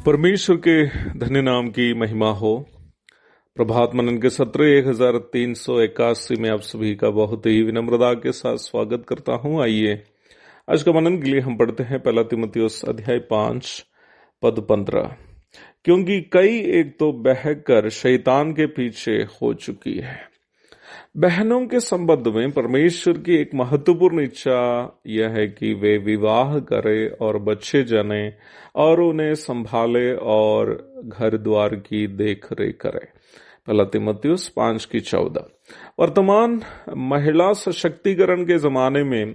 परमेश्वर के धन्य नाम की महिमा हो। प्रभात मनन के सत्र 1381 में आप सभी का बहुत ही विनम्रता के साथ स्वागत करता हूं। आइए आज का मनन के लिए हम पढ़ते हैं पहला तीमुथियुस अध्याय 5 पद 15। क्योंकि कई एक तो बहकर शैतान के पीछे हो चुकी है। बहनों के संबंध में परमेश्वर की एक महत्वपूर्ण इच्छा यह है कि वे विवाह करें और बच्चे जने और उन्हें संभाले और घर द्वार की देख रेख करें। पहला तीमुथियुस 5:14। वर्तमान महिला सशक्तिकरण के जमाने में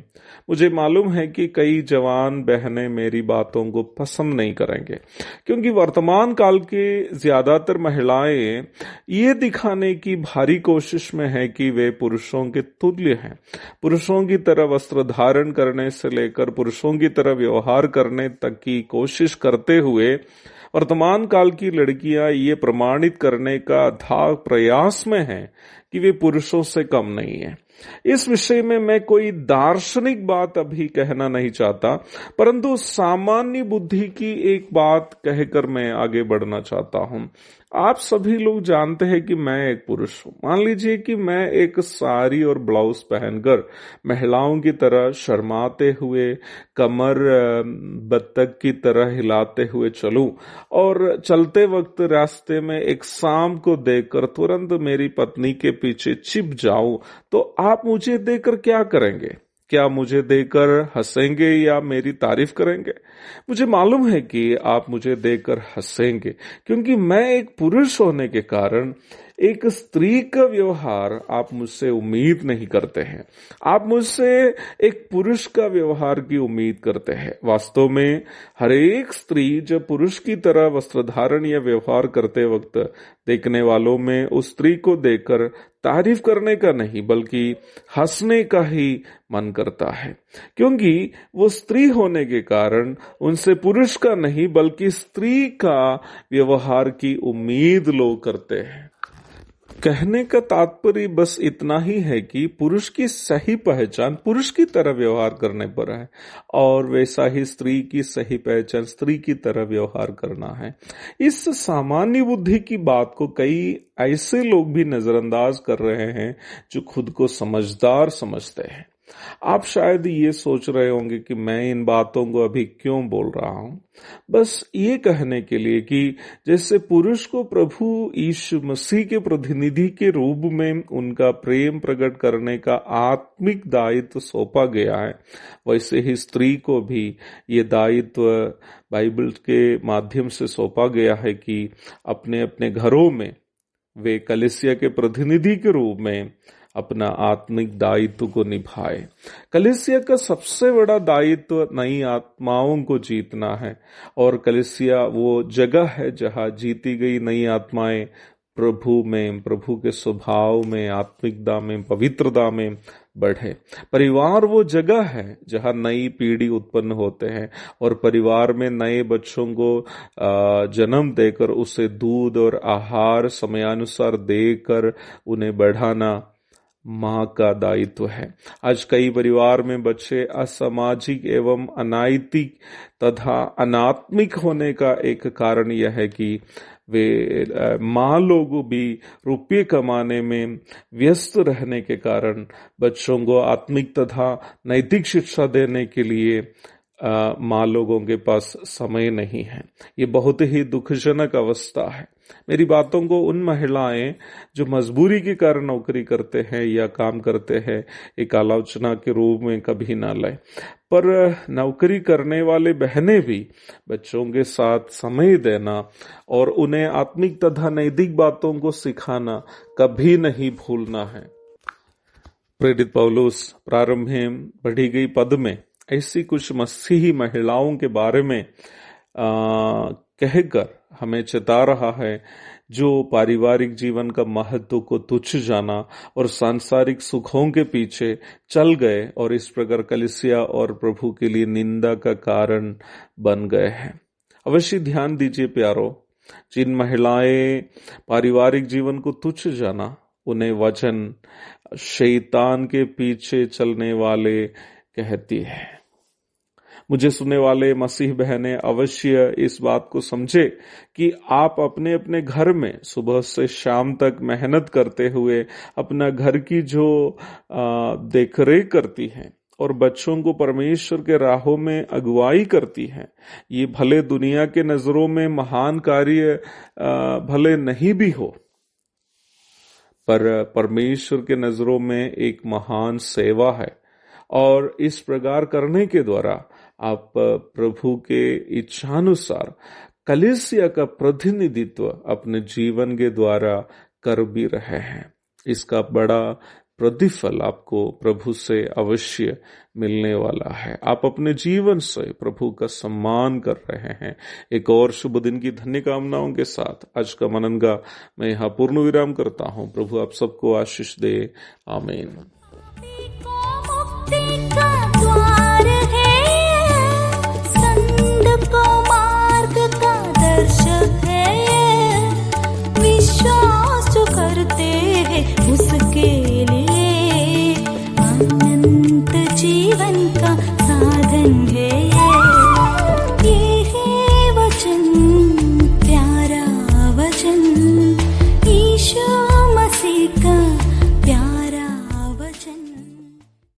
मुझे मालूम है कि कई जवान बहनें मेरी बातों को पसंद नहीं करेंगे, क्योंकि वर्तमान काल के ज्यादातर महिलाएं ये दिखाने की भारी कोशिश में है कि वे पुरुषों के तुल्य हैं। पुरुषों की तरह वस्त्र धारण करने से लेकर पुरुषों की तरह व्यवहार करने तक की कोशिश करते हुए वर्तमान काल की लड़कियां ये प्रमाणित करने का अथाह प्रयास में हैं कि वे पुरुषों से कम नहीं है। इस विषय में मैं कोई दार्शनिक बात अभी कहना नहीं चाहता, परंतु सामान्य बुद्धि की एक बात कहकर मैं आगे बढ़ना चाहता हूं। आप सभी लोग जानते हैं कि मैं एक पुरुष हूं। मान लीजिए कि मैं एक साड़ी और ब्लाउज पहनकर महिलाओं की तरह शर्माते हुए कमर बत्तख की तरह हिलाते हुए चलूं और चलते वक्त रास्ते में एक सांप को देखकर तुरंत मेरी पत्नी के पीछे छिप जाऊं, तो आप मुझे देखकर क्या करेंगे? क्या मुझे देखकर हंसेंगे या मेरी तारीफ करेंगे? मुझे मालूम है कि आप मुझे देखकर हंसेंगे, क्योंकि मैं एक पुरुष होने के कारण एक स्त्री का व्यवहार आप मुझसे उम्मीद नहीं करते हैं। आप मुझसे एक पुरुष का व्यवहार की उम्मीद करते हैं। वास्तव में हर एक स्त्री जब पुरुष की तरह वस्त्र धारण या व्यवहार करते वक्त देखने वालों में उस स्त्री को देखकर तारीफ करने का नहीं बल्कि हंसने का ही मन करता है, क्योंकि वो स्त्री होने के कारण उनसे पुरुष का नहीं बल्कि स्त्री का व्यवहार की उम्मीद लोग करते हैं। कहने का तात्पर्य बस इतना ही है कि पुरुष की सही पहचान पुरुष की तरह व्यवहार करने पर है और वैसा ही स्त्री की सही पहचान स्त्री की तरह व्यवहार करना है। इस सामान्य बुद्धि की बात को कई ऐसे लोग भी नजरअंदाज कर रहे हैं जो खुद को समझदार समझते हैं। आप शायद ये सोच रहे होंगे कि मैं इन बातों को अभी क्यों बोल रहा हूं। बस ये कहने के लिए कि जैसे पुरुष को प्रभु यीशु मसीह के प्रतिनिधि के रूप में उनका प्रेम प्रकट करने का आत्मिक दायित्व सौंपा गया है, वैसे ही स्त्री को भी ये दायित्व बाइबल के माध्यम से सौंपा गया है कि अपने अपने घरों में वे कलीसिया के प्रतिनिधि के रूप में अपना आत्मिक दायित्व को निभाए। कलीसिया का सबसे बड़ा दायित्व नई आत्माओं को जीतना है और कलीसिया वो जगह है जहां जीती गई नई आत्माएं प्रभु में, प्रभु के स्वभाव में, आत्मिकता में, पवित्रता में बढ़े। परिवार वो जगह है जहां नई पीढ़ी उत्पन्न होते हैं और परिवार में नए बच्चों को जन्म देकर उसे दूध और आहार समयानुसार देकर उन्हें बढ़ाना माँ का दायित्व है। आज कई परिवार में बच्चे असामाजिक एवं अनैतिक तथा अनात्मिक होने का एक कारण यह है कि वे माँ लोग भी रुपये कमाने में व्यस्त रहने के कारण बच्चों को आत्मिक तथा नैतिक शिक्षा देने के लिए माँ लोगों के पास समय नहीं है। ये बहुत ही दुखजनक अवस्था है। मेरी बातों को उन महिलाएं जो मजबूरी के कारण नौकरी करते हैं या काम करते हैं एक आलोचना के रूप में कभी ना लें, पर नौकरी करने वाले बहनें भी बच्चों के साथ समय देना और उन्हें आत्मिक तथा नैतिक बातों को सिखाना कभी नहीं भूलना है। प्रेरित पौलुस प्रारंभ में पढ़ी गई पद में ऐसी कुछ मसीही महिलाओं के बारे में कहकर हमें चेता रहा है जो पारिवारिक जीवन का महत्व को तुच्छ जाना और सांसारिक सुखों के पीछे चल गए और इस प्रकार कलीसिया और प्रभु के लिए निंदा का कारण बन गए हैं। अवश्य ध्यान दीजिए प्यारो, जिन महिलाएं पारिवारिक जीवन को तुच्छ जाना, उन्हें वचन शैतान के पीछे चलने वाले कहती है। मुझे सुनने वाले मसीह बहनें अवश्य इस बात को समझे कि आप अपने अपने घर में सुबह से शाम तक मेहनत करते हुए अपना घर की जो देखरेख करती हैं और बच्चों को परमेश्वर के राहों में अगुवाई करती हैं, ये भले दुनिया के नजरों में महान कार्य भले नहीं भी हो, पर परमेश्वर के नजरों में एक महान सेवा है। और इस प्रकार करने के द्वारा आप प्रभु के इच्छानुसार कलीसिया का प्रतिनिधित्व अपने जीवन के द्वारा कर भी रहे हैं। इसका बड़ा प्रतिफल आपको प्रभु से अवश्य मिलने वाला है। आप अपने जीवन से प्रभु का सम्मान कर रहे हैं। एक और शुभ दिन की धन्य कामनाओं के साथ आज का मनन का मैं यहाँ पूर्ण विराम करता हूँ। प्रभु आप सबको आशीष दे। आमीन।